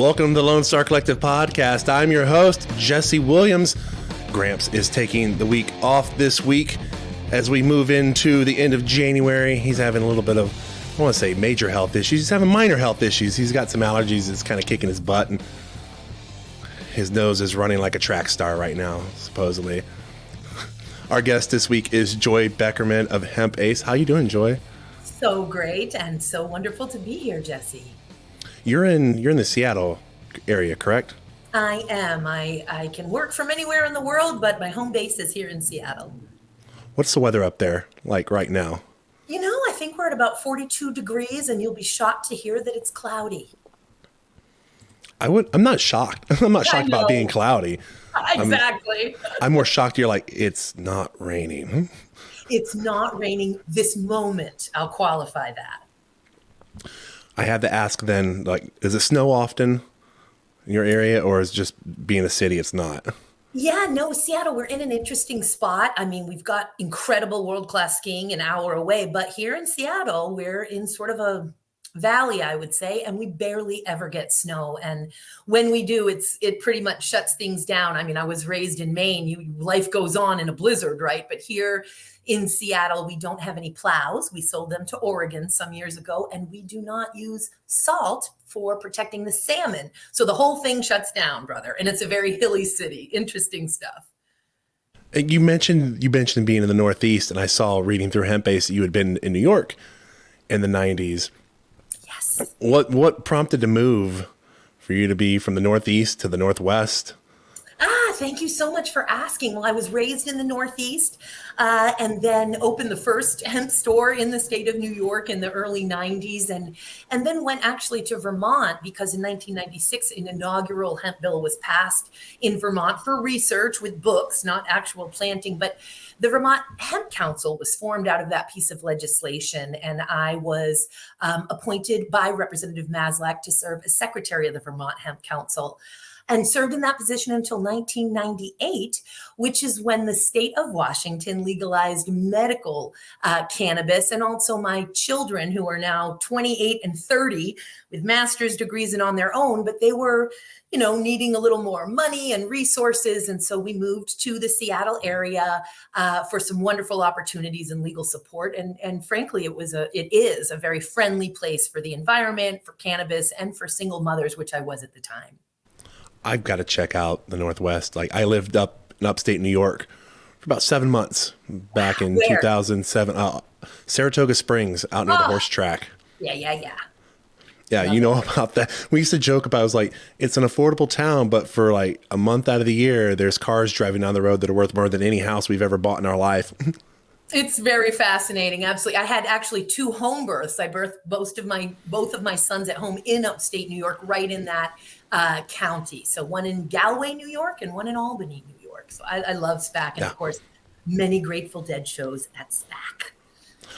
Welcome to the Lonestar Collective Podcast. I'm your host, Jesse Williams. Gramps is taking the week off this week as we move into the end of January. He's having a little bit of, I want to say major health issues. He's having minor health issues. He's got some allergies. It's kind of kicking his butt, and his nose is running like a track star right now, supposedly. Our guest this week is Joy Beckerman of Hemp Ace. How you doing, Joy? So great and so wonderful to be here, Jesse. You're in the Seattle area, correct? I am. I can work from anywhere in the world, but my home base is here in Seattle. What's the weather up there like right now? You know, I think we're at about 42 degrees, and you'll be shocked to hear that it's cloudy. I'm not shocked. I'm not shocked about being cloudy. Exactly. I'm more shocked you're like, it's not raining. It's not raining this moment. I'll qualify that. I had to ask then, like, does it snow often in your area, or is it just being a city, it's not? Yeah, no, Seattle, we're in an interesting spot. I mean, we've got incredible world-class skiing an hour away, but here in Seattle, we're in sort of a valley, I would say, and we barely ever get snow. And when we do, it pretty much shuts things down. I mean, I was raised in Maine. Life goes on in a blizzard, right? But here in Seattle, we don't have any plows. We sold them to Oregon some years ago, and we do not use salt for protecting the salmon. So the whole thing shuts down, brother. And it's a very hilly city. Interesting stuff. You mentioned being in the Northeast, and I saw reading through Hemp Ace that you had been in New York in the 90s. Yes. What prompted the move for you to be from the Northeast to the Northwest? Thank you so much for asking. Well, I was raised in the Northeast and then opened the first hemp store in the state of New York in the early 90s and then went actually to Vermont because in 1996, an inaugural hemp bill was passed in Vermont for research with books, not actual planting. But the Vermont Hemp Council was formed out of that piece of legislation. And I was appointed by Representative Maslach to serve as secretary of the Vermont Hemp Council, and served in that position until 1998, which is when the state of Washington legalized medical cannabis. And also my children, who are now 28 and 30 with master's degrees and on their own, but they were, needing a little more money and resources. And so we moved to the Seattle area for some wonderful opportunities and legal support. And frankly, it is a very friendly place for the environment, for cannabis, and for single mothers, which I was at the time. I've got to check out the Northwest. Like, I lived up in upstate New York for about 7 months back in 2007. Saratoga Springs, out near the horse track. Yeah. Yeah, you know about that. We used to joke about, it was like, it's an affordable town, but for like a month out of the year, there's cars driving down the road that are worth more than any house we've ever bought in our life. It's very fascinating. Absolutely. I had actually 2 home births. I birthed both of my sons at home in upstate New York, right in that county. So one in Galway, New York, and one in Albany, New York. So I love SPAC. And of course, many Grateful Dead shows at SPAC.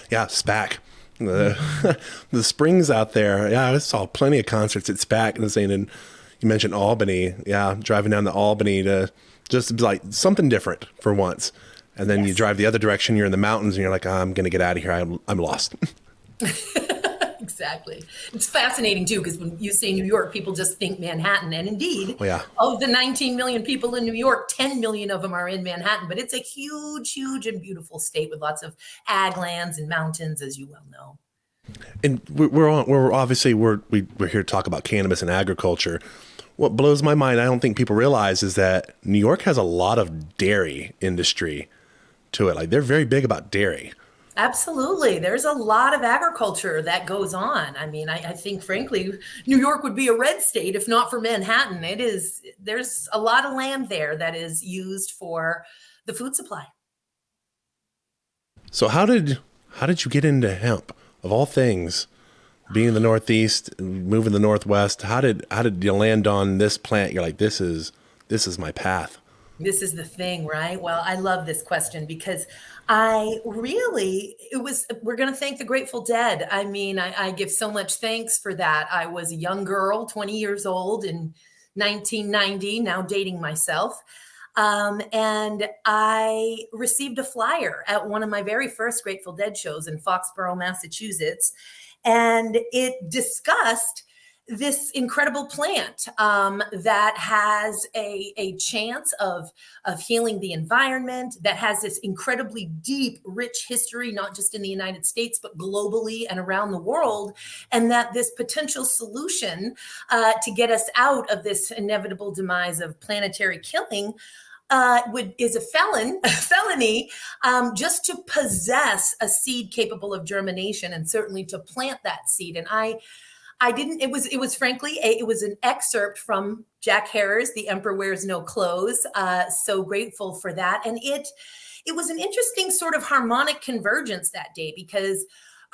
Yeah, SPAC. The springs out there. Yeah, I saw plenty of concerts at SPAC. And you mentioned Albany. Yeah, driving down to Albany to just like something different for once. And then you drive the other direction, you're in the mountains, and you're like, I'm going to get out of here. I'm lost. Exactly. It's fascinating, too, because when you say New York, people just think Manhattan. And indeed, of the 19 million people in New York, 10 million of them are in Manhattan. But it's a huge, huge and beautiful state with lots of ag lands and mountains, as you well know. And we're obviously we're here to talk about cannabis and agriculture. What blows my mind, I don't think people realize, is that New York has a lot of dairy industry to it. Like, they're very big about dairy. Absolutely. There's a lot of agriculture that goes on. I mean, I think, frankly, New York would be a red state if not for Manhattan. There's a lot of land there that is used for the food supply. So how did you get into hemp, of all things, being in the Northeast, moving to the Northwest? How did you land on this plant? You're like, this is my path. This is the thing, right? Well, I love this question because we're going to thank the Grateful Dead. I mean, I give so much thanks for that. I was a young girl, 20 years old in 1990, now dating myself. And I received a flyer at one of my very first Grateful Dead shows in Foxborough, Massachusetts. And it discussed this incredible plant that has a chance of healing the environment, that has this incredibly deep, rich history, not just in the United States, but globally and around the world. And that this potential solution to get us out of this inevitable demise of planetary killing is a felony, just to possess a seed capable of germination, and certainly to plant that seed. And I didn't, it was frankly, it was an excerpt from Jack Harris, The Emperor Wears No Clothes. So grateful for that. And it was an interesting sort of harmonic convergence that day, because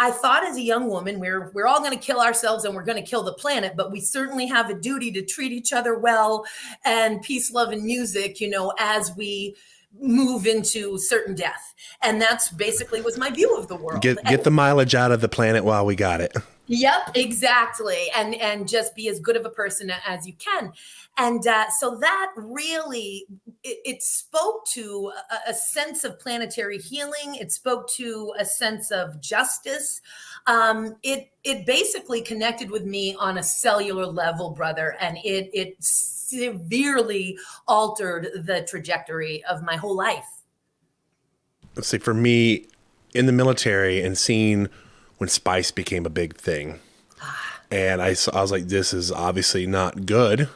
I thought as a young woman, we're all going to kill ourselves and we're going to kill the planet, but we certainly have a duty to treat each other well, and peace, love, and music, as we move into certain death. And that's basically was my view of the world. Get the mileage out of the planet while we got it. Yep, exactly. And just be as good of a person as you can. And so that really, it spoke to a sense of planetary healing. It spoke to a sense of justice. It basically connected with me on a cellular level, brother. And it severely altered the trajectory of my whole life. Let's say for me in the military, and seeing when spice became a big thing, and I was like, this is obviously not good,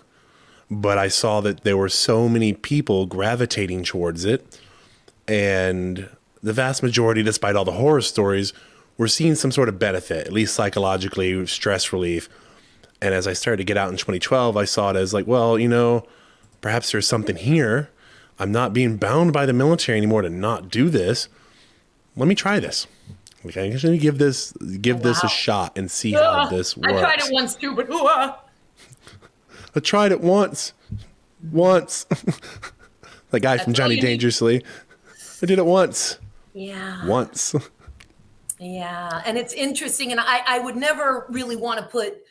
but I saw that there were so many people gravitating towards it, and the vast majority, despite all the horror stories, were seeing some sort of benefit, at least psychologically, stress relief. And as I started to get out in 2012, I saw it as like, well, perhaps there's something here. I'm not being bound by the military anymore to not do this. Let me try this. Okay, I'm just going to give this a shot and see how this works. I tried it once too, but I tried it once. The guy from Johnny Dangerously. I did it once. Yeah. Once. Yeah, and it's interesting, and I would never really want to put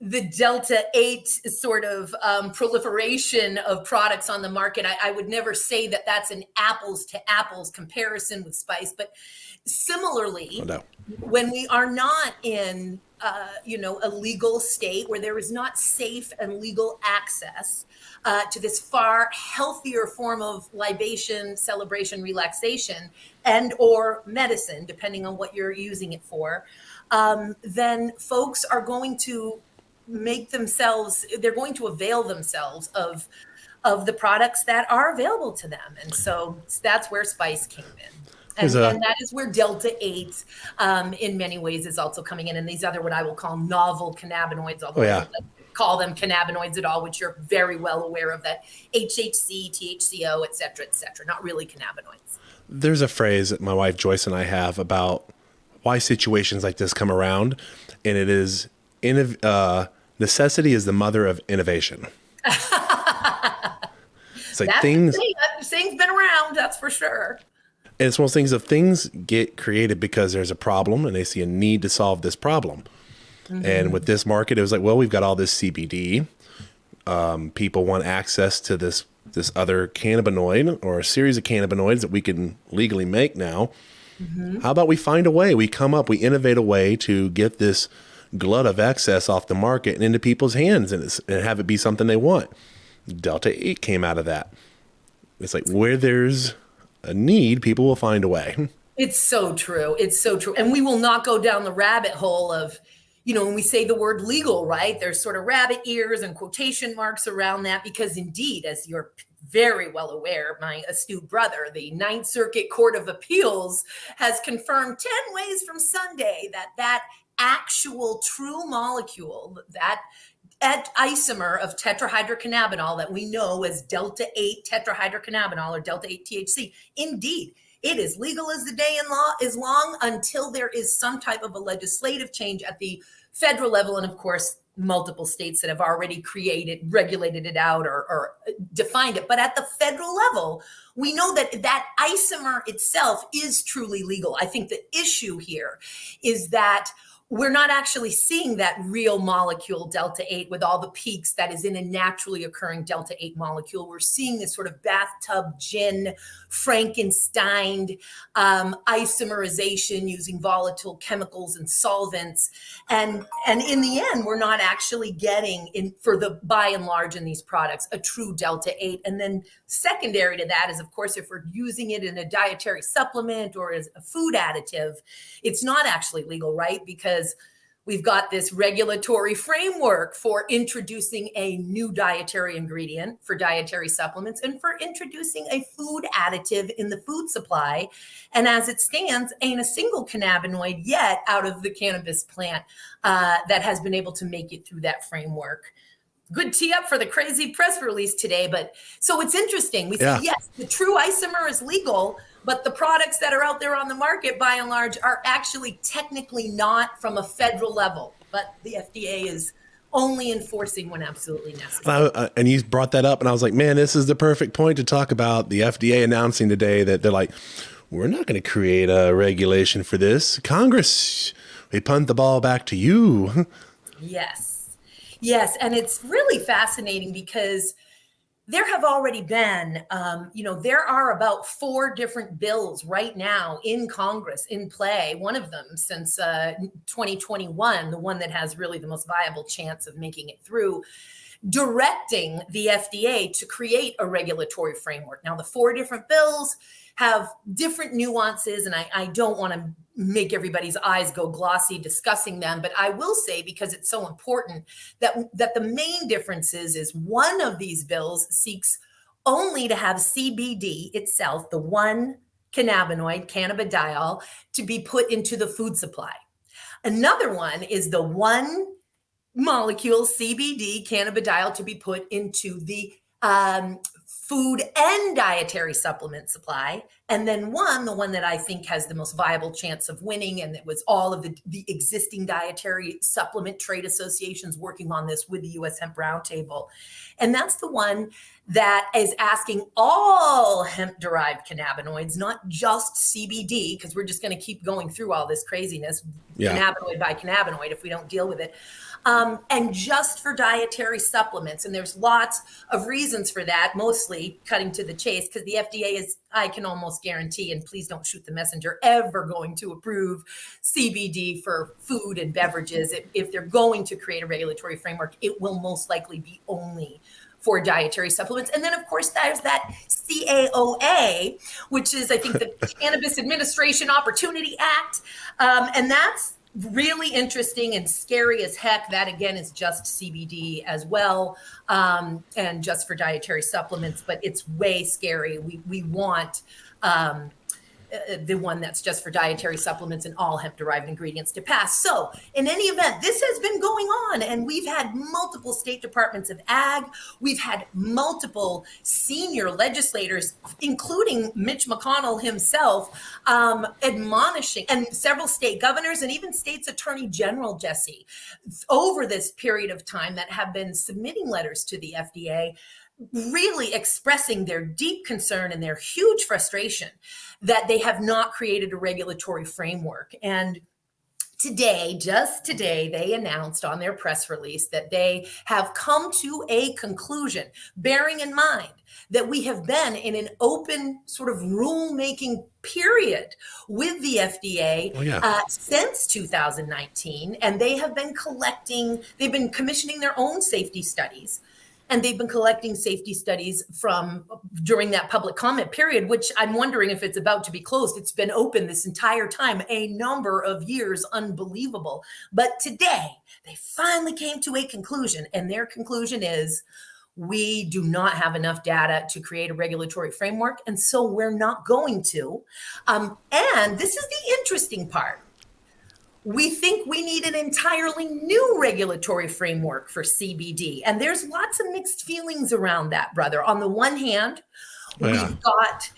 the Delta 8 sort of proliferation of products on the market. I would never say that that's an apples to apples comparison with spice, but similarly, when we are not in a legal state where there is not safe and legal access to this far healthier form of libation, celebration, relaxation, and or medicine, depending on what you're using it for, then folks are going to they're going to avail themselves of the products that are available to them. And so that's where spice came in. And that is where Delta 8 in many ways is also coming in. And these other, what I will call novel cannabinoids, although I don't call them cannabinoids at all, which you're very well aware of, that HHC, THCO, et cetera, not really cannabinoids. There's a phrase that my wife Joyce and I have about why situations like this come around. And it is, necessity is the mother of innovation. It's like things been around, that's for sure. And it's one of those things, of things get created because there's a problem and they see a need to solve this problem. Mm-hmm. And with this market, it was like, well, we've got all this CBD. People want access to this other cannabinoid, or a series of cannabinoids that we can legally make now. Mm-hmm. How about we find a way? We innovate a way to get this glut of excess off the market and into people's hands, and have it be something they want. Delta 8 came out of that. It's like, where there's a need, people will find a way. It's so true. And we will not go down the rabbit hole of, when we say the word legal, right? There's sort of rabbit ears and quotation marks around that, because indeed, as you're very well aware, my astute brother, the Ninth Circuit Court of Appeals has confirmed 10 ways from Sunday that actual true molecule, that isomer of tetrahydrocannabinol that we know as Delta 8 tetrahydrocannabinol, or Delta 8 THC, indeed, it is legal as the day in law is long, until there is some type of a legislative change at the federal level. And of course, multiple states that have already regulated it out or defined it. But at the federal level, we know that isomer itself is truly legal. I think the issue here is that we're not actually seeing that real molecule Delta 8 with all the peaks that is in a naturally occurring Delta 8 molecule. We're seeing this sort of bathtub gin, Frankenstein isomerization using volatile chemicals and solvents. And in the end, we're not actually getting, for the by and large in these products, a true Delta 8. And then secondary to that is, of course, if we're using it in a dietary supplement or as a food additive, it's not actually legal, right? Because we've got this regulatory framework for introducing a new dietary ingredient for dietary supplements and for introducing a food additive in the food supply. And as it stands, ain't a single cannabinoid yet out of the cannabis plant that has been able to make it through that framework. Good tee up for the crazy press release today. But so it's interesting. We say, yes, the true isomer is legal, but the products that are out there on the market, by and large, are actually technically not from a federal level. But the FDA is only enforcing when absolutely necessary. And you brought that up, and I was like, man, this is the perfect point to talk about the FDA announcing today that they're like, we're not going to create a regulation for this. Congress, we punt the ball back to you. Yes, and it's really fascinating because there have already been, there are about 4 different bills right now in Congress in play, one of them since 2021, the one that has really the most viable chance of making it through, directing the FDA to create a regulatory framework. Now, the 4 different bills have different nuances, and I don't want to make everybody's eyes go glossy discussing them, but I will say, because it's so important, that the main difference is one of these bills seeks only to have CBD itself, the one cannabinoid, cannabidiol, to be put into the food supply. Another one is the one molecule, CBD, cannabidiol, to be put into the food and dietary supplement supply. And then the one that I think has the most viable chance of winning, and it was all of the existing dietary supplement trade associations working on this with the U.S. Hemp Roundtable. And that's the one that is asking all hemp-derived cannabinoids, not just CBD, because we're just going to keep going through all this craziness, cannabinoid by cannabinoid, if we don't deal with it. And just for dietary supplements. And there's lots of reasons for that, mostly cutting to the chase, because the FDA is, I can almost guarantee, and please don't shoot the messenger, ever going to approve CBD for food and beverages. If they're going to create a regulatory framework, it will most likely be only for dietary supplements. And then, of course, there's that CAOA, which is, I think, the Cannabis Administration Opportunity Act. And that's really interesting and scary as heck. That, again, is just CBD as well, and just for dietary supplements, but it's way scary. We want the one that's just for dietary supplements and all hemp-derived ingredients to pass. So in any event, this has been going on, and we've had multiple state departments of ag. We've had multiple senior legislators, including Mitch McConnell himself, admonishing, and several state governors and even state's attorney general, Jesse, over this period of time, that have been submitting letters to the FDA, really expressing their deep concern and their huge frustration that they have not created a regulatory framework. And today, just today, they announced on their press release that they have come to a conclusion, bearing in mind that we have been in an open sort of rulemaking period with the FDA since 2019. And they have been they've been commissioning their own safety studies. And they've been collecting safety studies from during that public comment period, which I'm wondering if it's about to be closed. It's been open this entire time, a number of years, unbelievable. But today, they finally came to a conclusion, and their conclusion is, we do not have enough data to create a regulatory framework, and so we're not going to. And this is the interesting part. We think we need an entirely new regulatory framework for CBD. And there's lots of mixed feelings around that, brother. On the one hand, we've got,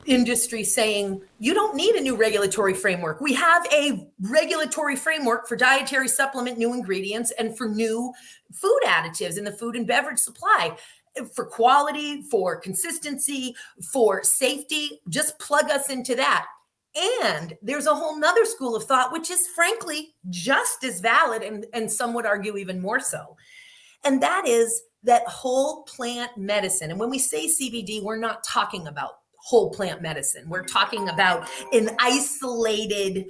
industry saying, you don't need a new regulatory framework. We have a regulatory framework for dietary supplement, new ingredients, and for new food additives in the food and beverage supply. For quality, for consistency, for safety, just plug us into that. And there's a whole nother school of thought, which is frankly just as valid and some would argue even more so. And that is that whole plant medicine. And when we say CBD, we're not talking about whole plant medicine. We're talking about an isolated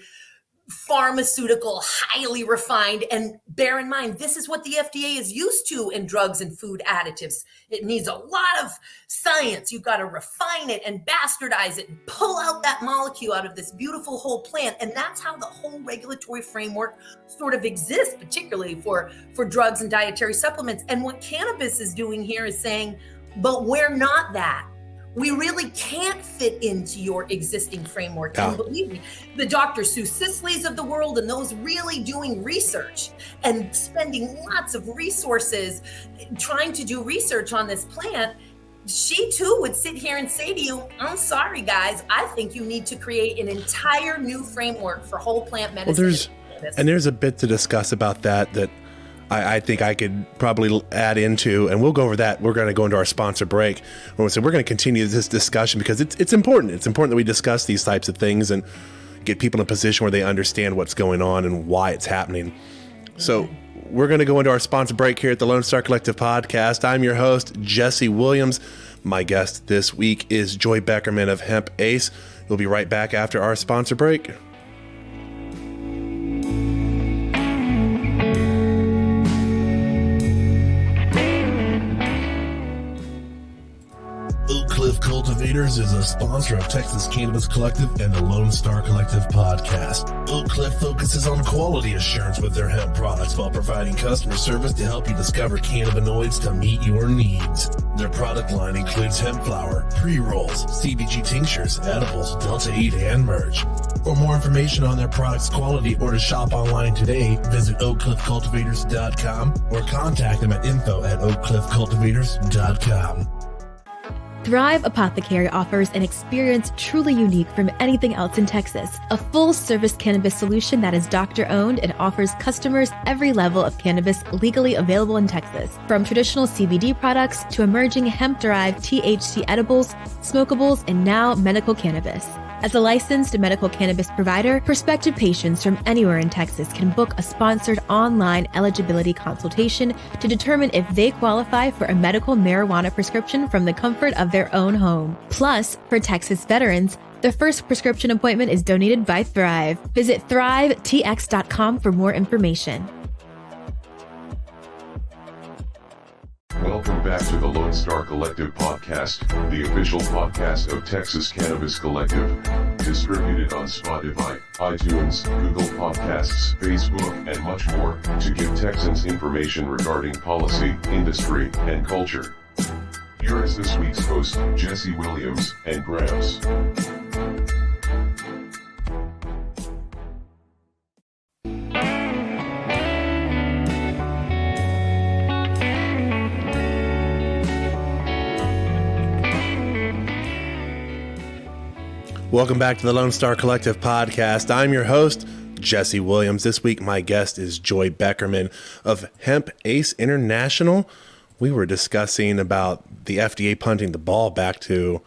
pharmaceutical, highly refined, and bear in mind, this is what the FDA is used to in drugs and food additives. It needs a lot of science. You've got to refine it and bastardize it and pull out that molecule out of this beautiful whole plant. And that's how the whole regulatory framework sort of exists, particularly for drugs and dietary supplements. And what cannabis is doing here is saying, but we're not that. We really can't fit into your existing framework. And believe me, the Dr. Sue Sisleys of the world and those really doing research and spending lots of resources trying to do research on this plant, she too would sit here and say to you, I'm sorry, guys, I think you need to create an entire new framework for whole plant medicine. Well, there's a bit to discuss about that I think I could probably add into, and we'll go over that. We're going to go into our sponsor break. We're going to continue this discussion because it's important. It's important that we discuss these types of things and get people in a position where they understand what's going on and why it's happening. So we're going to go into our sponsor break here at the Lonestar Collective Podcast. I'm your host, Jesse Williams. My guest this week is Joy Beckerman of Hemp Ace. We'll be right back after our sponsor break. Cultivators is a sponsor of Texas Cannabis Collective and the Lonestar Collective podcast. Oak Cliff focuses on quality assurance with their hemp products while providing customer service to help you discover cannabinoids to meet your needs. Their product line includes hemp flower, pre-rolls, CBG tinctures, edibles, Delta 8, and merch. For more information on their products' quality or to shop online today, visit oakcliffcultivators.com or contact them at info@oakcliffcultivators.com. Thrive Apothecary offers an experience truly unique from anything else in Texas. A full-service cannabis solution that is doctor-owned and offers customers every level of cannabis legally available in Texas. From traditional CBD products to emerging hemp-derived THC edibles, smokables, and now medical cannabis. As a licensed medical cannabis provider, prospective patients from anywhere in Texas can book a sponsored online eligibility consultation to determine if they qualify for a medical marijuana prescription from the comfort of their own home. Plus, for Texas veterans, the first prescription appointment is donated by Thrive. Visit thrivetx.com for more information. Welcome back to the Lonestar Collective Podcast, the official podcast of Texas Cannabis Collective. Distributed on Spotify, iTunes, Google Podcasts, Facebook, and much more, to give Texans information regarding policy, industry, and culture. Here is this week's host, Jesse Williams, and Gramps. Welcome back to the Lonestar Collective Podcast. I'm your host, Jesse Williams. This week, my guest is Joy Beckerman of Hemp Ace International. We were discussing about the FDA punting the ball back to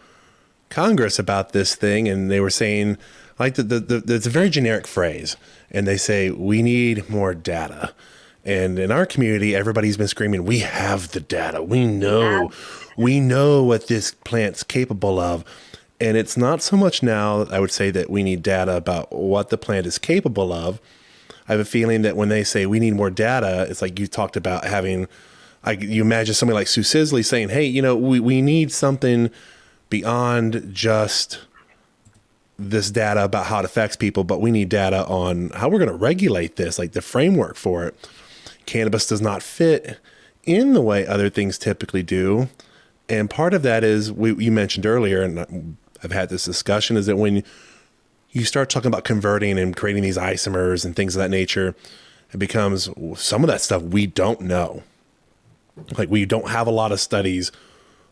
Congress about this thing, and they were saying, like, it's a very generic phrase, and they say, we need more data. And in our community, everybody's been screaming, we have the data. We know what this plant's capable of. And it's not so much now, I would say, that we need data about what the plant is capable of. I have a feeling that when they say we need more data, it's like you talked about having, you imagine somebody like Sue Sisley saying, hey, we need something beyond just this data about how it affects people, but we need data on how we're going to regulate this, like the framework for it. Cannabis does not fit in the way other things typically do. And part of that is, you mentioned earlier, and I've had this discussion, is that when you start talking about converting and creating these isomers and things of that nature, it becomes some of that stuff we don't know. Like, we don't have a lot of studies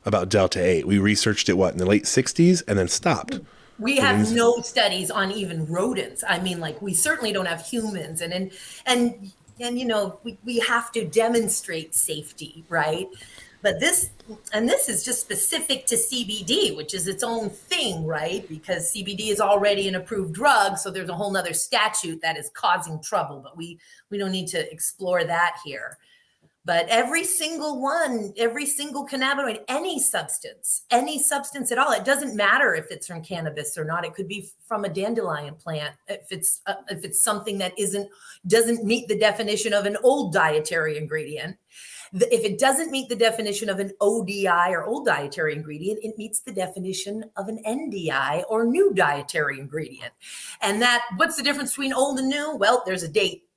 about Delta 8. We researched it, in the late 60s and then stopped. We have no studies on even rodents. I mean, like, we certainly don't have humans. And we have to demonstrate safety, right? But this is just specific to CBD, which is its own thing, right? Because CBD is already an approved drug. So there's a whole nother statute that is causing trouble, but we don't need to explore that here. But every single cannabinoid, any substance at all, it doesn't matter if it's from cannabis or not. It could be from a dandelion plant. If it's something that doesn't meet the definition of an old dietary ingredient, if it doesn't meet the definition of an ODI or old dietary ingredient, it meets the definition of an NDI or new dietary ingredient. And what's the difference between old and new? Well, there's a date.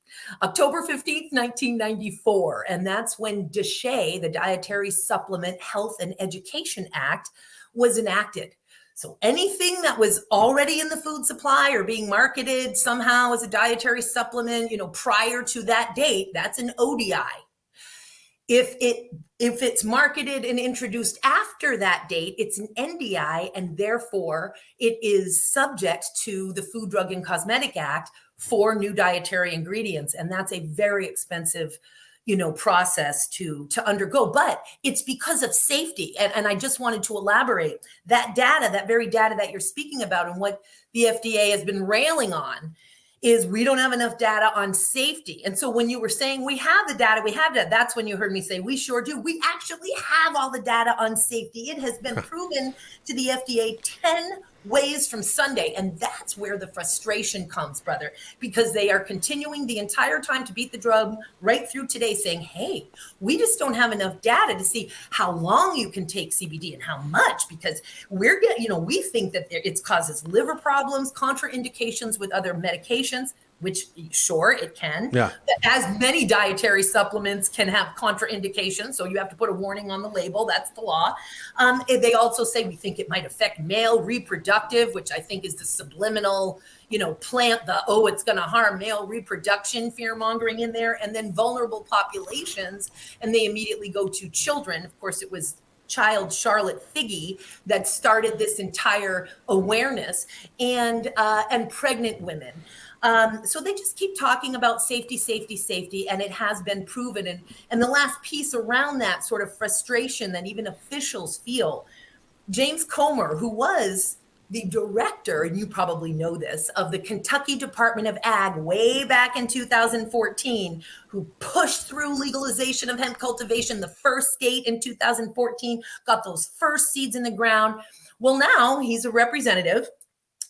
October 15th, 1994. And that's when DSHEA, the Dietary Supplement Health and Education Act, was enacted. So anything that was already in the food supply or being marketed somehow as a dietary supplement, prior to that date, that's an ODI. If it's marketed and introduced after that date, it's an NDI, and therefore it is subject to the Food, Drug, and Cosmetic Act for new dietary ingredients. And that's a very expensive, process to undergo, but it's because of safety. And I just wanted to elaborate that very data that you're speaking about, and what the FDA has been railing on is we don't have enough data on safety. And so when you were saying we have the data, that's when you heard me say we sure do. We actually have all the data on safety. It has been proven to the FDA 10 ways from Sunday. And that's where the frustration comes, brother, because they are continuing the entire time to beat the drum right through today, saying, hey, we just don't have enough data to see how long you can take CBD and how much, because we think that it causes liver problems, contraindications with other medications, which sure it can. Yeah. As many dietary supplements can have contraindications. So you have to put a warning on the label. That's the law. They also say we think it might affect male reproductive, which I think is the subliminal, plant it's going to harm male reproduction, fear mongering in there, and then vulnerable populations. And they immediately go to children. Of course, it was child Charlotte Figge that started this entire awareness, and pregnant women. So they just keep talking about safety, and it has been proven. And the last piece around that sort of frustration that even officials feel, James Comer, who was the director, and you probably know this, of the Kentucky Department of Ag way back in 2014, who pushed through legalization of hemp cultivation, the first state in 2014, got those first seeds in the ground. Well, now he's a representative,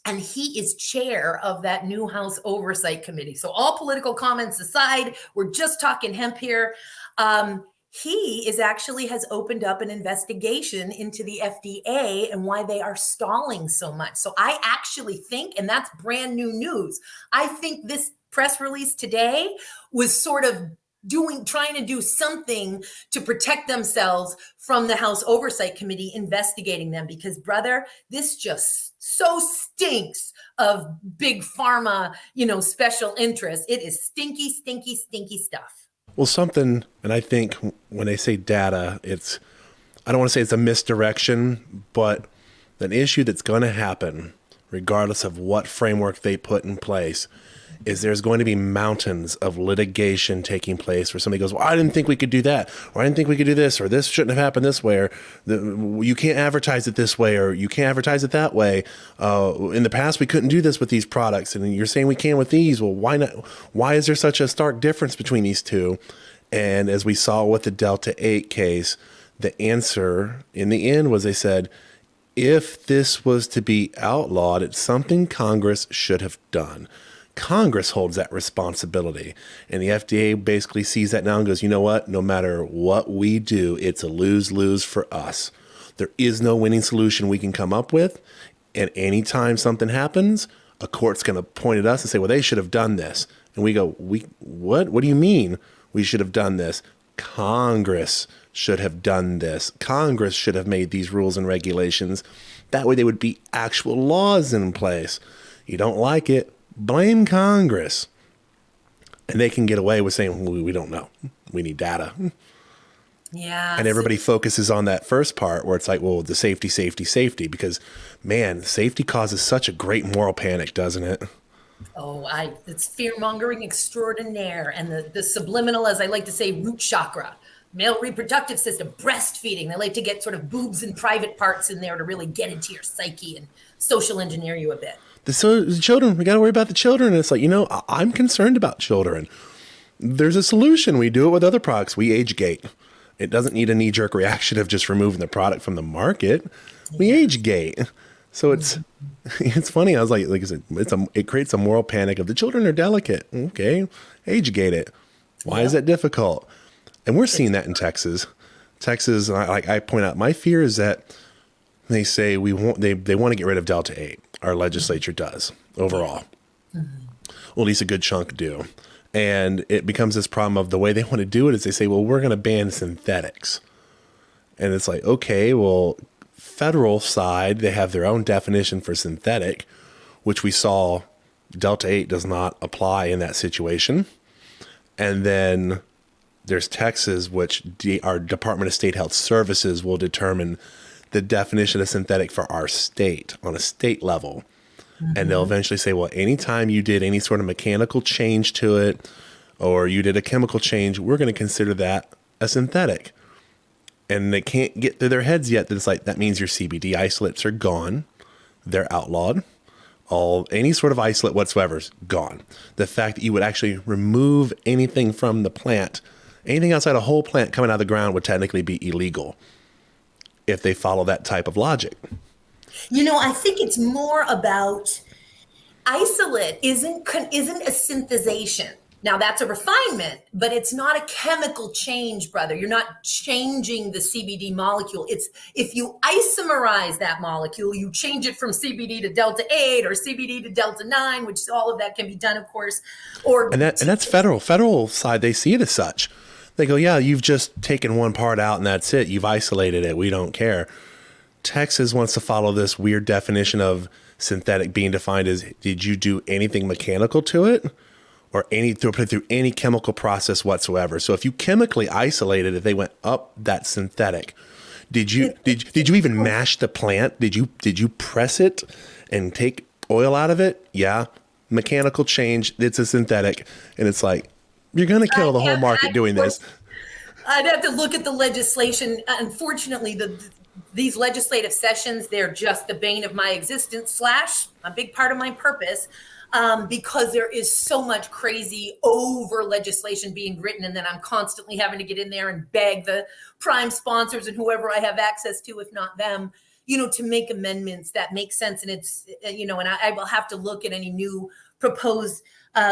and he is chair of that new House Oversight Committee. So all political comments aside, we're just talking hemp here. He has opened up an investigation into the FDA and why they are stalling so much. So I actually think, and that's brand new news, I think this press release today was sort of trying to do something to protect themselves from the House Oversight Committee investigating them, because brother, this just so stinks of big pharma, special interest. It is stinky, stinky, stinky stuff. Well, something, and I think when they say data, I don't want to say it's a misdirection, but an issue that's going to happen, regardless of what framework they put in place, is there's going to be mountains of litigation taking place where somebody goes, well, I didn't think we could do that, or I didn't think we could do this, or this shouldn't have happened this way, or you can't advertise it this way, or you can't advertise it that way. In the past, we couldn't do this with these products, and you're saying we can with these. Well, why not? Why is there such a stark difference between these two? And as we saw with the Delta 8 case, the answer in the end was they said, if this was to be outlawed, it's something Congress should have done. Congress holds that responsibility. And the FDA basically sees that now and goes, you know what? No matter what we do, it's a lose-lose for us. There is no winning solution we can come up with. And anytime something happens, a court's going to point at us and say, well, they should have done this. And we go, what? What do you mean we should have done this? Congress should have done this. Congress should have made these rules and regulations. That way there would be actual laws in place. You don't like it, blame Congress. And they can get away with saying, we don't know. We need data. Yeah. And everybody focuses on that first part where it's like, well, the safety, because, man, safety causes such a great moral panic, doesn't it? Oh, it's fear-mongering extraordinaire. And the subliminal, as I like to say, root chakra. male reproductive system, breastfeeding. They like to get sort of boobs and private parts in there to really get into your psyche and social engineer you a bit. The children, we got to worry about the children. And it's like, I'm concerned about children. There's a solution. We do it with other products. We age gate. It doesn't need a knee-jerk reaction of just removing the product from the market. We age gate. So it's funny. I was like I said, it creates a moral panic of the children are delicate. Okay, age gate it. Why is that difficult? And we're seeing that in Texas. Texas, like I point out, my fear is that they say they want to get rid of Delta 8. Our legislature does overall. Mm-hmm. Well, at least a good chunk do. And it becomes this problem of the way they want to do it is they say, well, we're going to ban synthetics. And it's like, okay, well, federal side, they have their own definition for synthetic, which we saw Delta 8 does not apply in that situation. And then there's Texas, which our Department of State Health Services will determine the definition of synthetic for our state on a state level. Mm-hmm. And they'll eventually say, well, anytime you did any sort of mechanical change to it or you did a chemical change, we're going to consider that a synthetic. And they can't get through their heads yet that it's like, that means your CBD isolates are gone. They're outlawed. Any sort of isolate whatsoever is gone. The fact that you would actually remove anything from the plant, anything outside a whole plant coming out of the ground would technically be illegal if they follow that type of logic. I think it's more about isolate isn't a synthesization. Now that's a refinement, but it's not a chemical change, brother. You're not changing the CBD molecule. It's if you isomerize that molecule, you change it from CBD to Delta 8 or CBD to Delta 9, which all of that can be done, of course. And that's federal. Federal side, they see it as such. They go, yeah, you've just taken one part out and that's it. You've isolated it. We don't care. Texas wants to follow this weird definition of synthetic being defined as, did you do anything mechanical to it or put it through any chemical process whatsoever? So if you chemically isolated it, they went up that synthetic. Did you even mash the plant? Did you press it and take oil out of it? Yeah. Mechanical change. It's a synthetic. And it's like, you're going to kill the whole market doing this. I'd have to look at the legislation. Unfortunately, these legislative sessions, they're just the bane of my existence / a big part of my purpose, because there is so much crazy over legislation being written. And then I'm constantly having to get in there and beg the prime sponsors and whoever I have access to, if not them, to make amendments that make sense. And it's, and I will have to look at any new proposed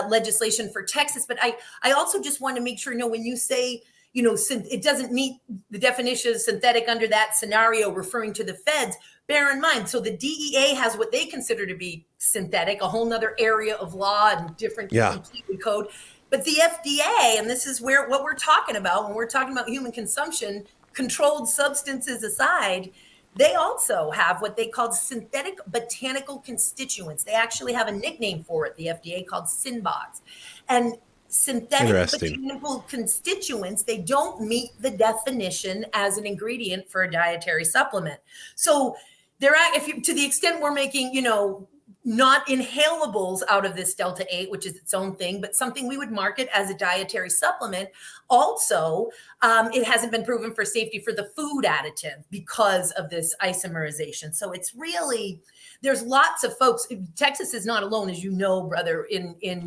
legislation for Texas. But I also just want to make sure, when you say, it doesn't meet the definition of synthetic under that scenario, referring to the feds, bear in mind. So the DEA has what they consider to be synthetic, a whole nother area of law and different completely code. But the FDA, and this is what we're talking about when we're talking about human consumption, controlled substances aside, they also have what they call synthetic botanical constituents. They actually have a nickname for it, the FDA, called SynBots. And synthetic botanical constituents, they don't meet the definition as an ingredient for a dietary supplement. So to the extent we're making, not inhalables out of this Delta 8, which is its own thing, but something we would market as a dietary supplement. Also, it hasn't been proven for safety for the food additive because of this isomerization. So it's really, there's lots of folks. Texas is not alone, as you know, brother.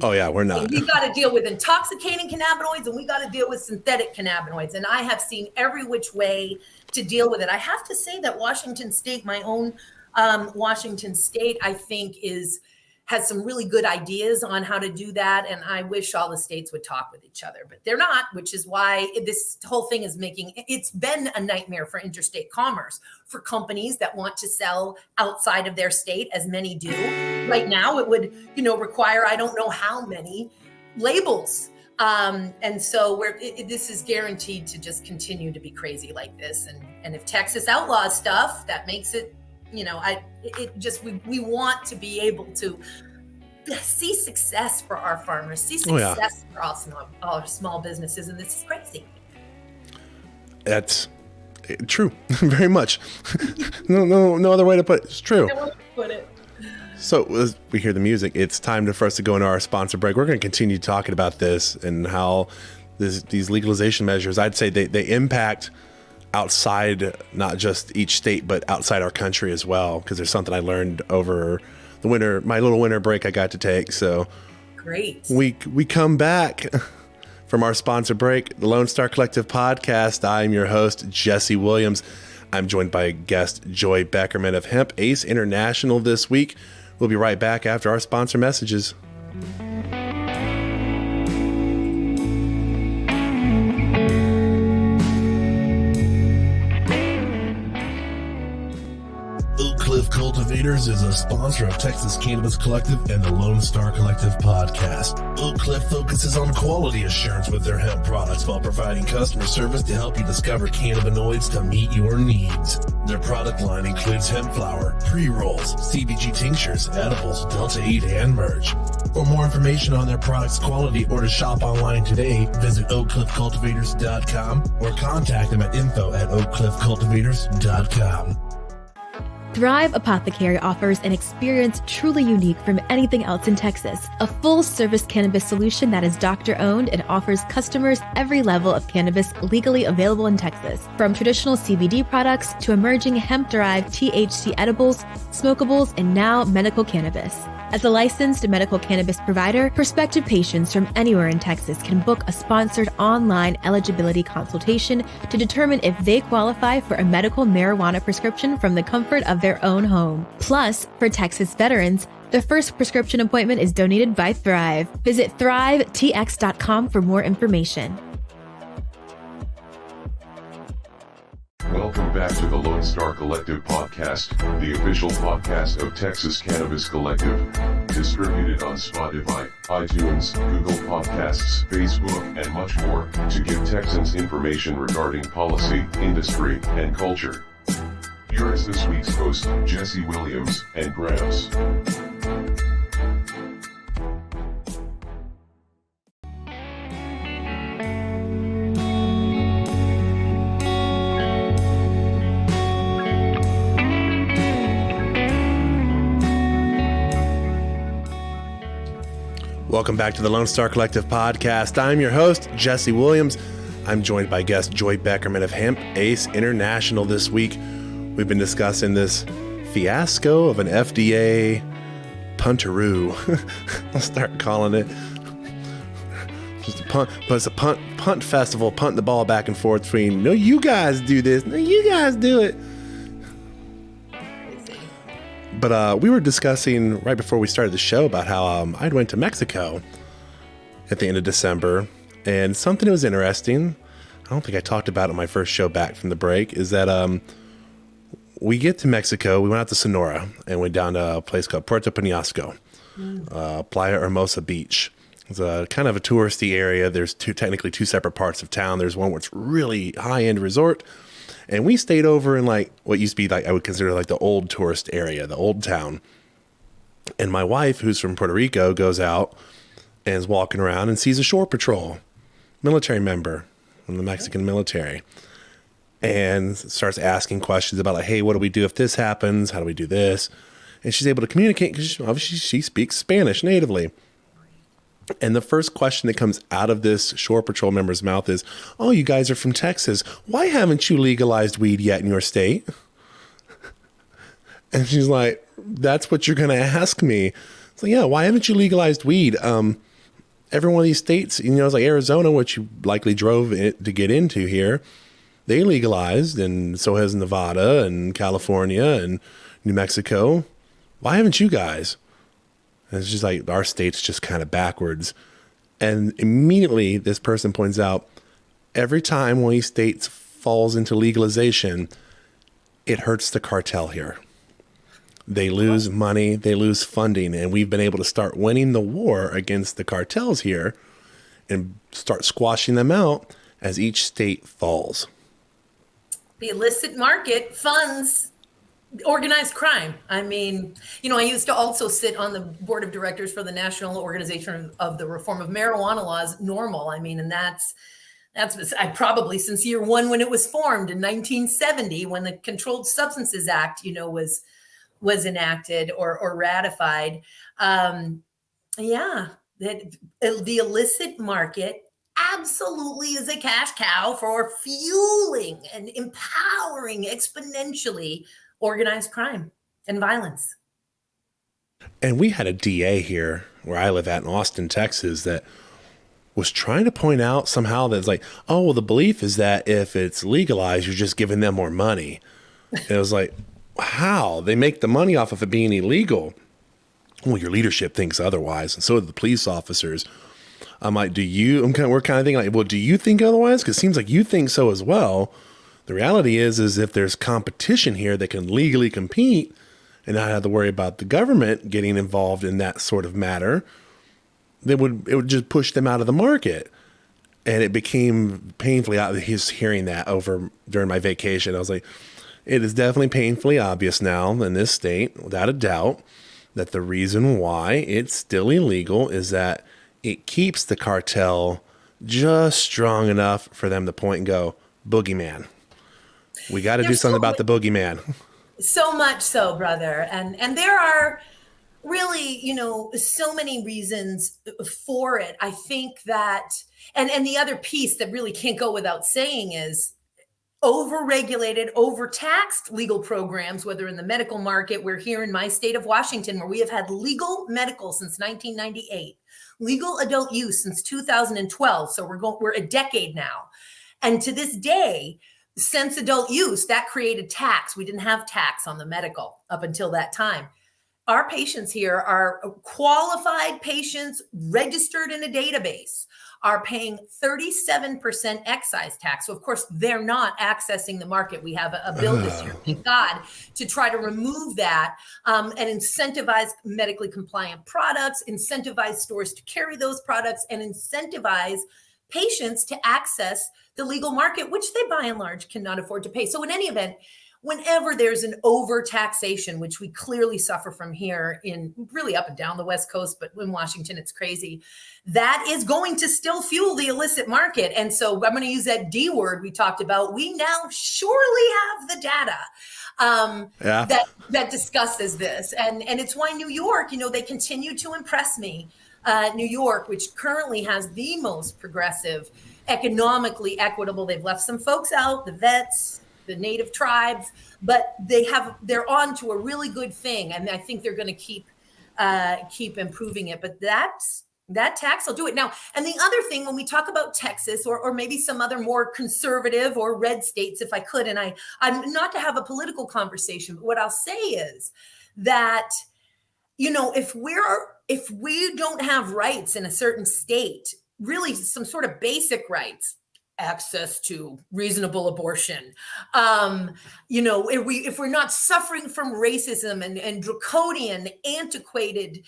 Oh yeah, we're not. We got to deal with intoxicating cannabinoids, and we got to deal with synthetic cannabinoids. And I have seen every which way to deal with it. I have to say that Washington State, my own Washington State, I think has some really good ideas on how to do that. And I wish all the states would talk with each other, but they're not, which is why this whole thing is it's been a nightmare for interstate commerce for companies that want to sell outside of their state, as many do. Right now, it would, require, I don't know how many labels. And so this is guaranteed to just continue to be crazy like this. And if Texas outlaws stuff, that makes it, we want to be able to see success for our farmers, see success for all small businesses, and this is crazy. That's true, very much. No other way to put it. It's true. No way to put it. So as we hear the music, it's time for us to go into our sponsor break. We're going to continue talking about this and how these legalization measures, I'd say they impact outside, not just each state, but outside our country as well. Because there's something I learned over the winter, my little winter break I got to take. So great. We come back from our sponsor break, the Lonestar Collective podcast. I'm your host, Jesse Williams. I'm joined by guest Joy Beckerman of Hemp Ace International this week. We'll be right back after our sponsor messages. Cliff Cultivators is a sponsor of Texas Cannabis Collective and the Lonestar Collective podcast. Oak Cliff focuses on quality assurance with their hemp products while providing customer service to help you discover cannabinoids to meet your needs. Their product line includes hemp flower, pre-rolls, CBG tinctures, edibles, Delta 8, and merch. For more information on their products' quality or to shop online today, visit oakcliffcultivators.com or contact them at info@oakcliffcultivators.com. Thrive Apothecary offers an experience truly unique from anything else in Texas. A full-service cannabis solution that is doctor-owned and offers customers every level of cannabis legally available in Texas. From traditional CBD products to emerging hemp-derived THC edibles, smokables, and now medical cannabis. As a licensed medical cannabis provider, prospective patients from anywhere in Texas can book a sponsored online eligibility consultation to determine if they qualify for a medical marijuana prescription from the comfort of their own home. Plus, for Texas veterans, the first prescription appointment is donated by Thrive. Visit thrivetx.com for more information. Welcome back to the Lonestar Collective podcast, the official podcast of Texas Cannabis Collective. Distributed on Spotify, iTunes, Google Podcasts, Facebook, and much more, to give Texans information regarding policy, industry, and culture. Here is this week's host, Jesse Williams and Gramps. Welcome back to the Lonestar Collective podcast. I'm your host, Jesse Williams. I'm joined by guest Joy Beckerman of Hemp Ace International this week. We've been discussing this fiasco of an FDA punteroo. I'll start calling it. Just a punt, but it's a punt festival, punting the ball back and forth between, no, you guys do this, no, you guys do it. But we were discussing right before we started the show about how I went to Mexico at the end of December, and something that was interesting, I don't think I talked about it in my first show back from the break, is that we get to Mexico, we went out to Sonora, and went down to a place called Puerto Penasco, Playa Hermosa Beach. It's a kind of a touristy area. There's technically two separate parts of town. There's one where it's really high-end resort, and we stayed over in like what used to be like I would consider like the old tourist area, the old town. And my wife, who's from Puerto Rico, goes out and is walking around and sees a shore patrol military member from the Mexican military, and starts asking questions about like, hey, what do we do if this happens? How do we do this? And she's able to communicate because obviously she speaks Spanish natively. And the first question that comes out of this shore patrol member's mouth is, oh, you guys are from Texas. Why haven't you legalized weed yet in your state? And she's like, that's what you're going to ask me. So yeah, why haven't you legalized weed? Every one of these states, it's like Arizona, which you likely drove it to get into here, they legalized, and so has Nevada and California and New Mexico. Why haven't you guys? And it's just like our state's just kind of backwards. And immediately this person points out, every time one of these states falls into legalization, it hurts the cartel here. They lose money, they lose funding, and we've been able to start winning the war against the cartels here and start squashing them out as each state falls. The illicit market funds organized crime. I mean, I used to also sit on the board of directors for the National Organization of the Reform of Marijuana Laws, NORML. I mean, and that's I probably since year one when it was formed in 1970, when the Controlled Substances Act, was enacted or ratified. The illicit market absolutely is a cash cow for fueling and empowering exponentially organized crime and violence. And we had a DA here where I live at in Austin, Texas, that was trying to point out somehow that it's like, oh, well, the belief is that if it's legalized, you're just giving them more money. And it was like, how? They make the money off of it being illegal. Well, your leadership thinks otherwise, and so do the police officers. I'm like, we're kind of thinking like, well, do you think otherwise? Because it seems like you think so as well. The reality is if there's competition here that can legally compete and not have to worry about the government getting involved in that sort of matter, it would just push them out of the market. And it became painfully obvious hearing that over during my vacation. I was like, it is definitely painfully obvious now in this state, without a doubt, that the reason why it's still illegal is that it keeps the cartel just strong enough for them to point and go, boogeyman. We got to do something about the boogeyman. So much so, brother. And there are really, so many reasons for it. I think that, and the other piece that really can't go without saying is overregulated, overtaxed legal programs, whether in the medical market. We're here in my state of Washington, where we have had legal medical since 1998, legal adult use since 2012. So we're a decade now. And to this day, since adult use, that created tax. We didn't have tax on the medical up until that time. Our patients here are qualified patients registered in a database, are paying 37% excise tax. So of course, they're not accessing the market. We have a bill this year, thank God, to try to remove that and incentivize medically compliant products, incentivize stores to carry those products, and incentivize patients to access the legal market, which they by and large cannot afford to pay. So in any event, whenever there's an overtaxation, which we clearly suffer from here in really up and down the West Coast, but in Washington, it's crazy, that is going to still fuel the illicit market. And so I'm going to use that D word we talked about. We now surely have the data that discusses this. And it's why New York, they continue to impress me. New York, which currently has the most progressive, economically equitable, they've left some folks out, the vets, the native tribes, but they're on to a really good thing. And I think they're going to keep improving it. But that tax will do it. Now, and the other thing, when we talk about Texas or maybe some other more conservative or red states, if I could, and I'm not to have a political conversation, but what I'll say is that, if we don't have rights in a certain state, really some sort of basic rights, access to reasonable abortion, if we're not suffering from racism and draconian, antiquated,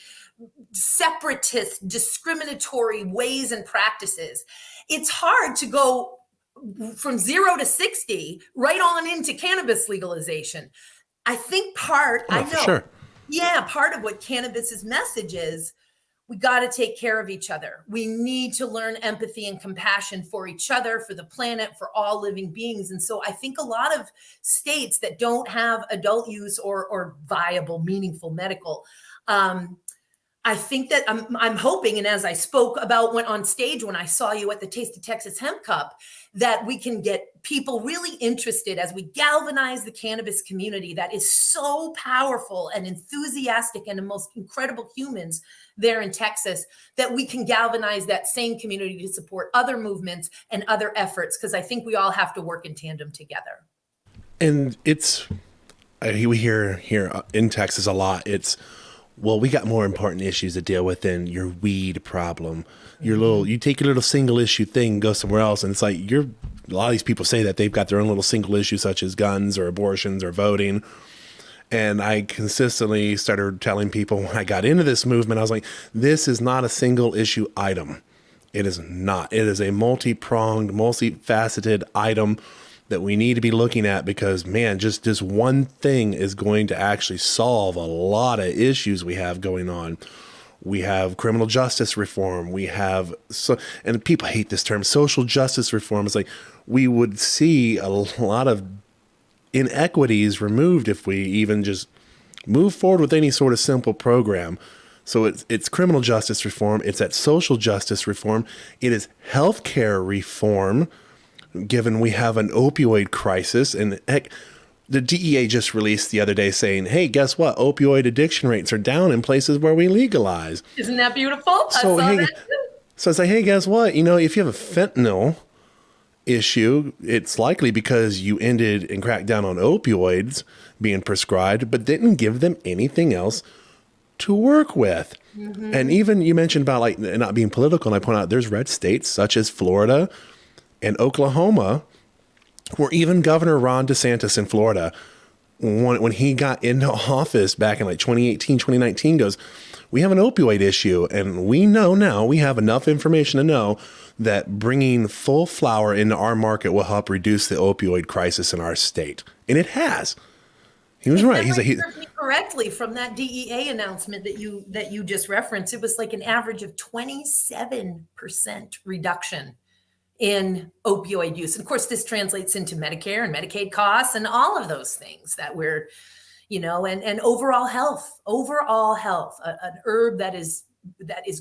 separatist, discriminatory ways and practices, it's hard to go from 0 to 60 right on into cannabis legalization. I think part of what cannabis's message is, we got to take care of each other. We need to learn empathy and compassion for each other, for the planet, for all living beings. And so I think a lot of states that don't have adult use or viable, meaningful medical, I think that I'm hoping, and as I spoke about on stage when I saw you at the Taste of Texas Hemp Cup, that we can get people really interested as we galvanize the cannabis community that is so powerful and enthusiastic and the most incredible humans there in Texas, that we can galvanize that same community to support other movements and other efforts, because I think we all have to work in tandem together. And we hear here in Texas a lot, well, we got more important issues to deal with than your weed problem. You take your little single issue thing and go somewhere else. And it's like, a lot of these people say that they've got their own little single issues, such as guns or abortions or voting. And I consistently started telling people when I got into this movement, I was like, this is not a single issue item. It is not. It is a multi-pronged, multifaceted item that we need to be looking at, because, man, just this one thing is going to actually solve a lot of issues we have going on. We have criminal justice reform. And people hate this term, social justice reform. It's like, we would see a lot of inequities removed if we even just move forward with any sort of simple program. So it's criminal justice reform. It's that social justice reform. It is healthcare reform, given we have an opioid crisis. And heck, the DEA just released the other day saying, hey, guess what? Opioid addiction rates are down in places where we legalize. Isn't that beautiful? So, I saw hey, that too. so it's like, hey, guess what? You know, if you have a fentanyl issue, it's likely because you ended and cracked down on opioids being prescribed, but didn't give them anything else to work with. Mm-hmm. And even you mentioned about like not being political, and I point out there's red states such as Florida and Oklahoma, where even Governor Ron DeSantis in Florida, when he got into office back in like 2018, 2019, goes, we have an opioid issue, and we know now, we have enough information to know that bringing full flower into our market will help reduce the opioid crisis in our state. And it has. He was right. He's correctly from that DEA announcement that you just referenced. It was like an average of 27% reduction in opioid use. And of course, this translates into Medicare and Medicaid costs and all of those things that we're, and overall health, an herb that is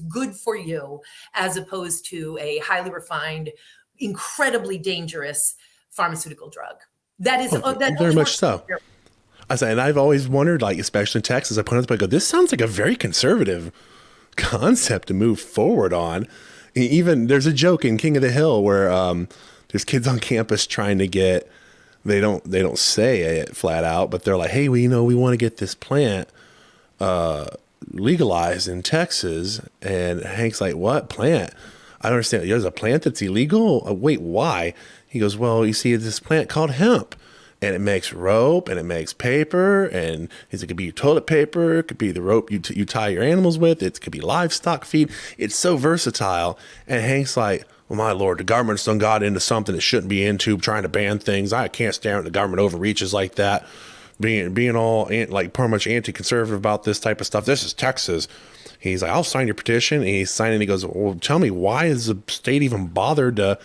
good for you, as opposed to a highly refined, incredibly dangerous pharmaceutical drug. That is very much so. I say, and I've always wondered, like, especially in Texas, I point out, I go, this sounds like a very conservative concept to move forward on. Even there's a joke in King of the Hill where there's kids on campus trying to get, they don't say it flat out, but they're like, hey, we want to get this plant legalized in Texas. And Hank's like, what plant? I don't understand. There's a plant that's illegal? Wait, why? He goes, well, you see, it's this plant called hemp. And it makes rope, and it makes paper, and it could be toilet paper, it could be the rope you tie your animals with, it could be livestock feed. It's so versatile. And Hank's like, well, my Lord, the government's done got into something it shouldn't be into, trying to ban things. I can't stand when the government overreaches like that, being all like pretty much anti-conservative about this type of stuff. This is Texas. He's like, I'll sign your petition. And he's signing. He goes, well, tell me, why is the state even bothered to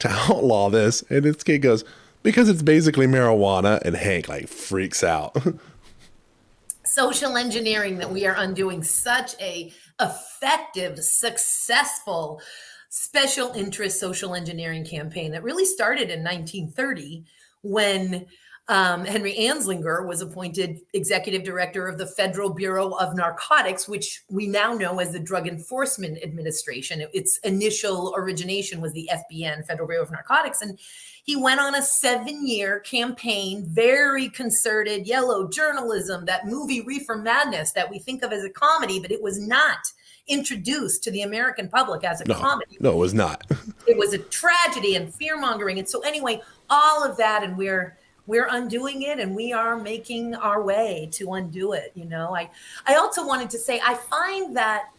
outlaw this? And this kid goes, because it's basically marijuana. And Hank like freaks out. Social engineering that we are undoing. Such a effective, successful special interest social engineering campaign that really started in 1930 when Henry Anslinger was appointed executive director of the Federal Bureau of Narcotics, which we now know as the Drug Enforcement Administration. Its initial origination was the FBN, Federal Bureau of Narcotics. And he went on a 7-year campaign, very concerted, yellow journalism, that movie Reefer Madness that we think of as a comedy, but it was not introduced to the American public as a comedy. No, it was not. It was a tragedy and fear-mongering. And so anyway, all of that, and we're undoing it, and we are making our way to undo it. I also wanted to say, I find that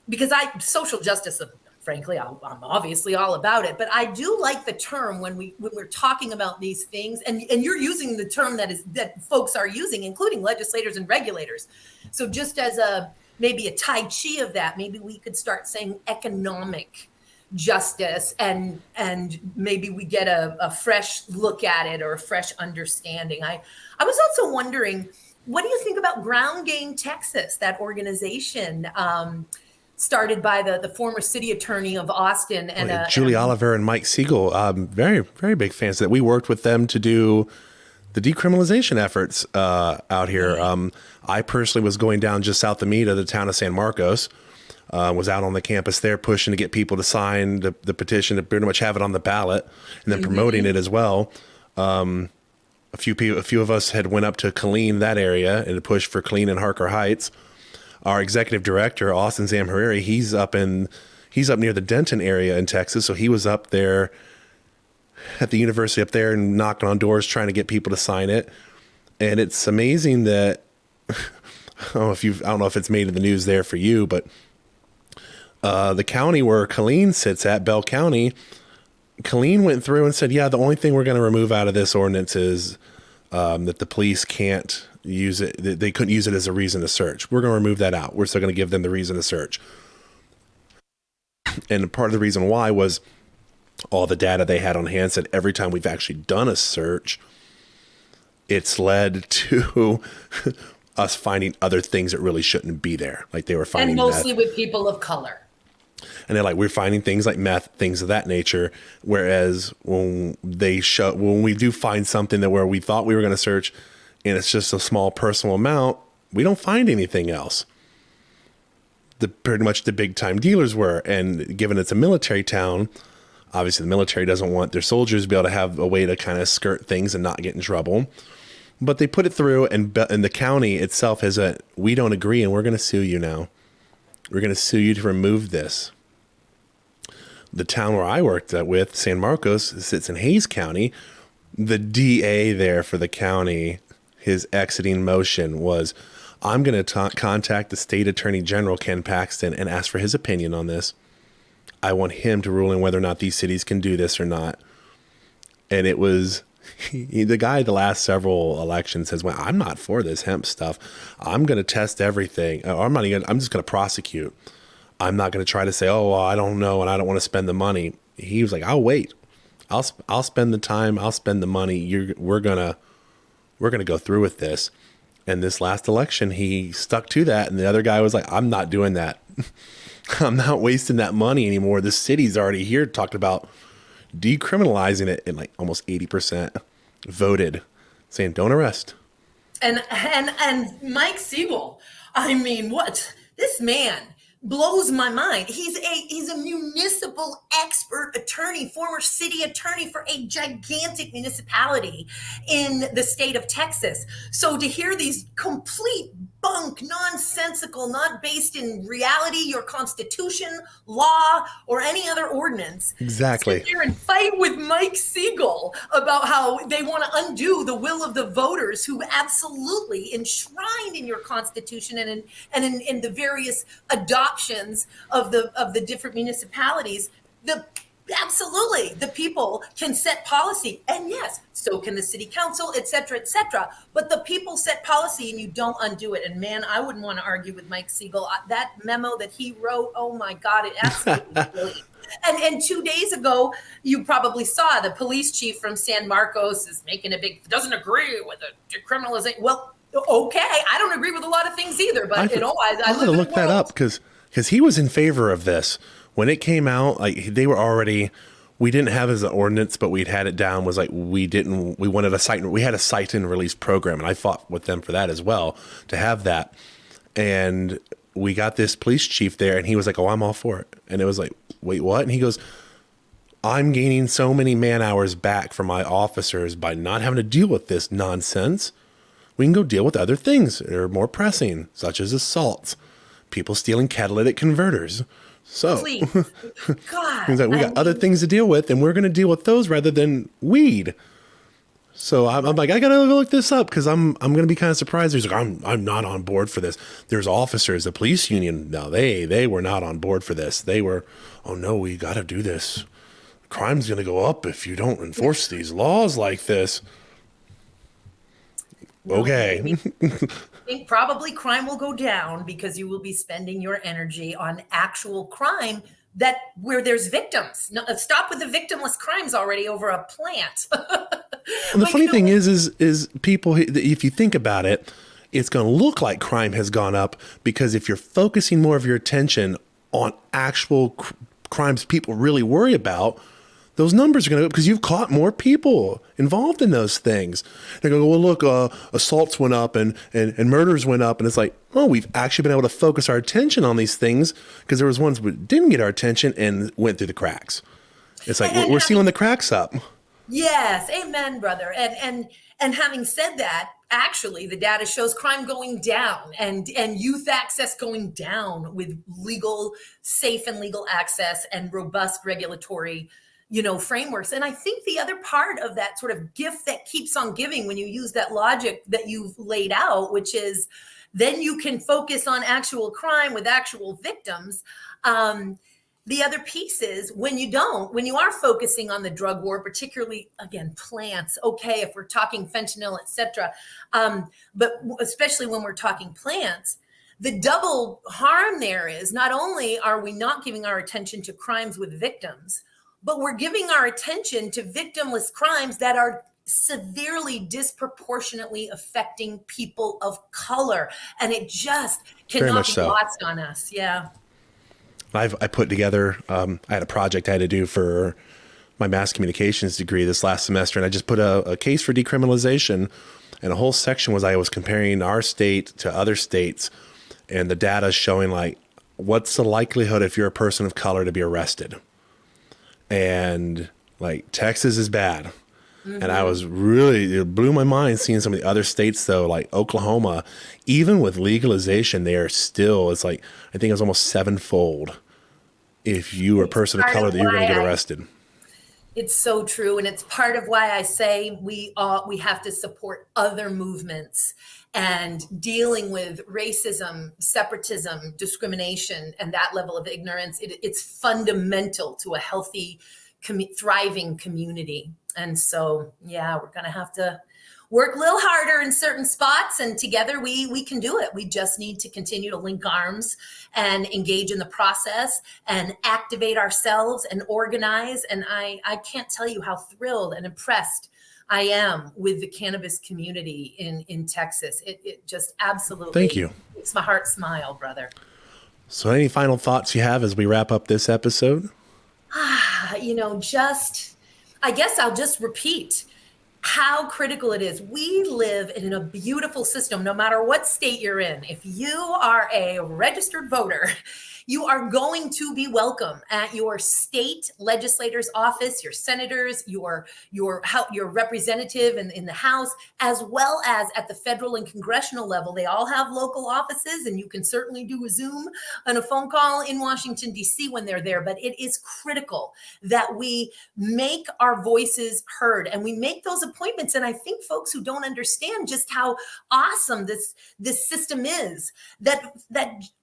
because social justice, frankly, I'm obviously all about it, but I do like the term when we're talking about these things, and you're using the term that folks are using, including legislators and regulators. So just as maybe a Tai Chi of that, maybe we could start saying economic justice, and maybe we get a fresh look at it or a fresh understanding. I was also wondering, what do you think about Ground Game Texas, that organization started by the former city attorney of Austin and Julie Oliver and Mike Siegel? Very, very big fans that we worked with them to do the decriminalization efforts out here. I personally was going down just south of me to the town of San Marcos. Was out on the campus there pushing to get people to sign the petition to pretty much have it on the ballot, and then promoting it as well. A few of us had went up to Killeen, that area, and pushed for Killeen and Harker Heights. Our executive director, Austin Zamhariri, he's up near the Denton area in Texas. So he was up there at the university up there and knocking on doors trying to get people to sign it. And it's amazing that I don't know if it's made in the news there for you, but the county where Killeen sits at, Bell County, Killeen went through and said, yeah, the only thing we're going to remove out of this ordinance is that the police can't use it. They couldn't use it as a reason to search. We're going to remove that out. We're still going to give them the reason to search. And part of the reason why was all the data they had on hand said every time we've actually done a search, it's led to us finding other things that really shouldn't be there. Like they were finding and mostly meth. with people of color. And they're like, we're finding things like meth, things of that nature. Whereas when we do find something that where we thought we were going to search and it's just a small personal amount, we don't find anything else. Pretty much the big time dealers were. And given it's a military town, obviously the military doesn't want their soldiers to be able to have a way to kind of skirt things and not get in trouble. But they put it through, and the county itself has we don't agree, and we're going to sue you now. We're going to sue you to remove this. The town where I worked with, San Marcos, sits in Hays County. The DA there for the county, his exiting motion was, I'm going to contact the state attorney general, Ken Paxton, and ask for his opinion on this. I want him to rule in whether or not these cities can do this or not. And it was... the guy the last several elections says, well, I'm not for this hemp stuff. I'm going to test everything. I'm just going to prosecute. I'm not going to try to say, oh, well, I don't know. And I don't want to spend the money. He was like, I'll wait. I'll spend the time. I'll spend the money. We're going to go through with this. And this last election, he stuck to that. And the other guy was like, I'm not doing that. I'm not wasting that money anymore. The city's already here talked about decriminalizing it, and like almost 80% voted saying don't arrest. And Mike Siegel, I mean, what? This man blows my mind. He's a municipal expert attorney, former city attorney for a gigantic municipality in the state of Texas. So to hear these complete bunk, nonsensical, not based in reality, your constitution, law, or any other ordinance. Exactly. Sit there and fight with Mike Siegel about how they want to undo the will of the voters who absolutely enshrined in your constitution and in the various adoptions of the different municipalities. Absolutely, the people can set policy, and yes, so can the city council, et cetera, but the people set policy and you don't undo it. And man, I wouldn't want to argue with Mike Siegel. That memo that he wrote, oh my God, it absolutely brilliant. And 2 days ago, you probably saw the police chief from San Marcos is making doesn't agree with the decriminalization. Well, okay, I don't agree with a lot of things either, but I had to look that up because he was in favor of this. When it came out, like we didn't have as an ordinance, but we'd had it down was like, we had a cite and release program. And I fought with them for that as well, to have that. And we got this police chief there and he was like, oh, I'm all for it. And it was like, wait, what? And he goes, I'm gaining so many man hours back from my officers by not having to deal with this nonsense. We can go deal with other things that are more pressing, such as assaults, people stealing catalytic converters. So please, God, we got other things to deal with, and we're going to deal with those rather than weed. So I'm like, I got to look this up because I'm going to be kind of surprised. He's like, I'm not on board for this. There's officers, the police union. No, they were not on board for this. They were, oh no, we got to do this. Crime's going to go up if you don't enforce these laws like this. Okay. I think probably crime will go down because you will be spending your energy on actual crime where there's victims. No, stop with the victimless crimes already over a plant. And the funny thing is people, if you think about it, it's going to look like crime has gone up because if you're focusing more of your attention on actual crimes people really worry about, those numbers are going to go up because you've caught more people involved in those things. They're going to go, well, look, assaults went up and murders went up. And it's like, oh, we've actually been able to focus our attention on these things because there was ones that didn't get our attention and went through the cracks. It's like, we're sealing the cracks up. Yes. Amen, brother. And having said that, actually, the data shows crime going down and youth access going down with safe and legal access and robust regulatory frameworks. And I think the other part of that sort of gift that keeps on giving when you use that logic that you've laid out, which is then you can focus on actual crime with actual victims. The other piece is when you are focusing on the drug war, particularly, again, plants, okay, if we're talking fentanyl, et cetera, but especially when we're talking plants, the double harm there is not only are we not giving our attention to crimes with victims, but we're giving our attention to victimless crimes that are severely disproportionately affecting people of color, and it just cannot be lost on us. Yeah. I put together, I had a project I had to do for my mass communications degree this last semester, and I just put a case for decriminalization, and a whole section was I was comparing our state to other states, and the data showing like, what's the likelihood if you're a person of color to be arrested? And like Texas is bad. Mm-hmm. And I was it blew my mind seeing some of the other states though, like Oklahoma, even with legalization, they are still, it's like, I think it's almost sevenfold if you were a person of color that you're going to get arrested. It's so true. And it's part of why I say we have to support other movements and dealing with racism, separatism, discrimination, and that level of ignorance. It's fundamental to a healthy, thriving community. And so, yeah, we're going to have to work a little harder in certain spots, and together we can do it. We just need to continue to link arms and engage in the process and activate ourselves and organize. And I can't tell you how thrilled and impressed I am with the cannabis community in Texas. It just absolutely makes my heart smile, brother. So any final thoughts you have as we wrap up this episode? I guess I'll just repeat how critical it is. We live in a beautiful system, no matter what state you're in. If you are a registered voter, you are going to be welcome at your state legislator's office, your senators, your representative in the House, as well as at the federal and congressional level. They all have local offices, and you can certainly do a Zoom and a phone call in Washington, D.C. when they're there. But it is critical that we make our voices heard and we make those appointments. And I think folks who don't understand just how awesome this system is, that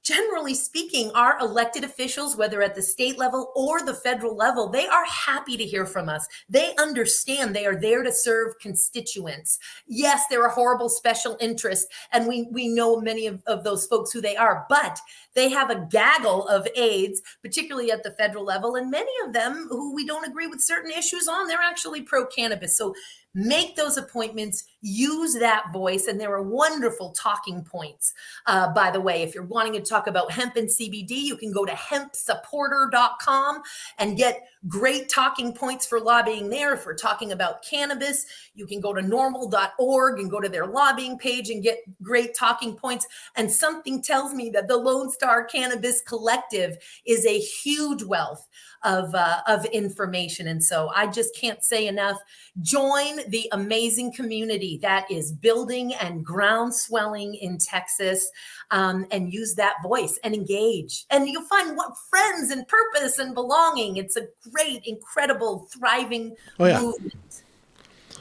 generally speaking, our elected officials, whether at the state level or the federal level, they are happy to hear from us. They understand they are there to serve constituents. Yes, there are horrible special interests, and we know many of those folks who they are, but they have a gaggle of aides, particularly at the federal level, and many of them who we don't agree with certain issues on, they're actually pro-cannabis. So make those appointments, use that voice, and there are wonderful talking points. By the way, if you're wanting to talk about hemp and CBD, you can go to hempsupporter.com and get great talking points for lobbying there. If we're talking about cannabis, you can go to normal.org and go to their lobbying page and get great talking points. And something tells me that the Lonestar Cannabis Collective is a huge wealth of information. And so I just can't say enough. Join the amazing community that is building and ground swelling in Texas, and use that voice and engage. And you'll find what friends and purpose and belonging. It's a great, incredible, thriving movement.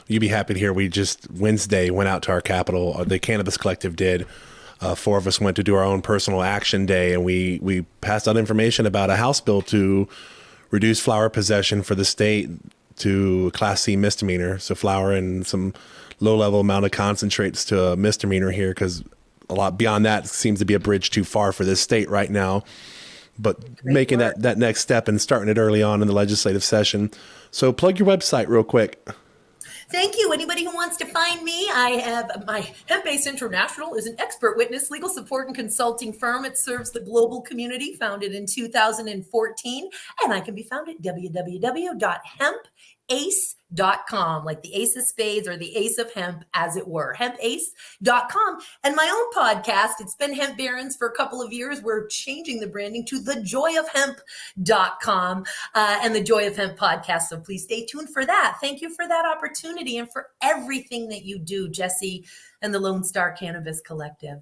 You'd be happy to hear we just Wednesday went out to our capital. The Cannabis Collective did. 4 of us went to do our own personal action day, and we passed out information about a House bill to reduce flower possession for the state to Class C misdemeanor. So flower and some low-level amount of concentrates to a misdemeanor here, because a lot beyond that seems to be a bridge too far for this state right now. But making that next step and starting it early on in the legislative session. So plug your website real quick. Thank you. Anybody who wants to find me, I have my Hemp Ace International is an expert witness legal support and consulting firm. It serves the global community, founded in 2014. And I can be found at www.hempace.com, like the ace of spades or the ace of hemp, as it were, hempace.com. And my own podcast, it's been Hemp Barons for a couple of years. We're changing the branding to thejoyofhemp.com and the Joy of Hemp podcast. So please stay tuned for that. Thank you for that opportunity and for everything that you do, Jesse, and the Lonestar Cannabis Collective.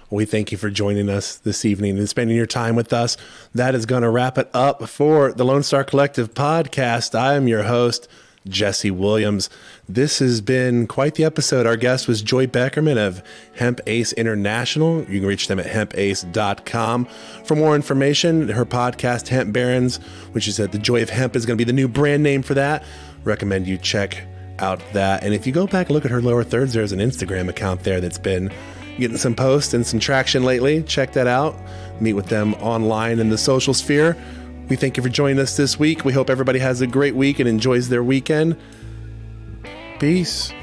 We thank you for joining us this evening and spending your time with us. That is going to wrap it up for the Lonestar Collective podcast. I am your host, Jesse Williams. This has been quite the episode. Our guest was Joy Beckerman of Hemp Ace International. You can reach them at hempace.com. For more information, her podcast, Hemp Barons, which is at The Joy of Hemp, is going to be the new brand name for that. Recommend you check out that. And if you go back and look at her lower thirds, there's an Instagram account there that's been getting some posts and some traction lately. Check that out. Meet with them online in the social sphere. We thank you for joining us this week. We hope everybody has a great week and enjoys their weekend. Peace.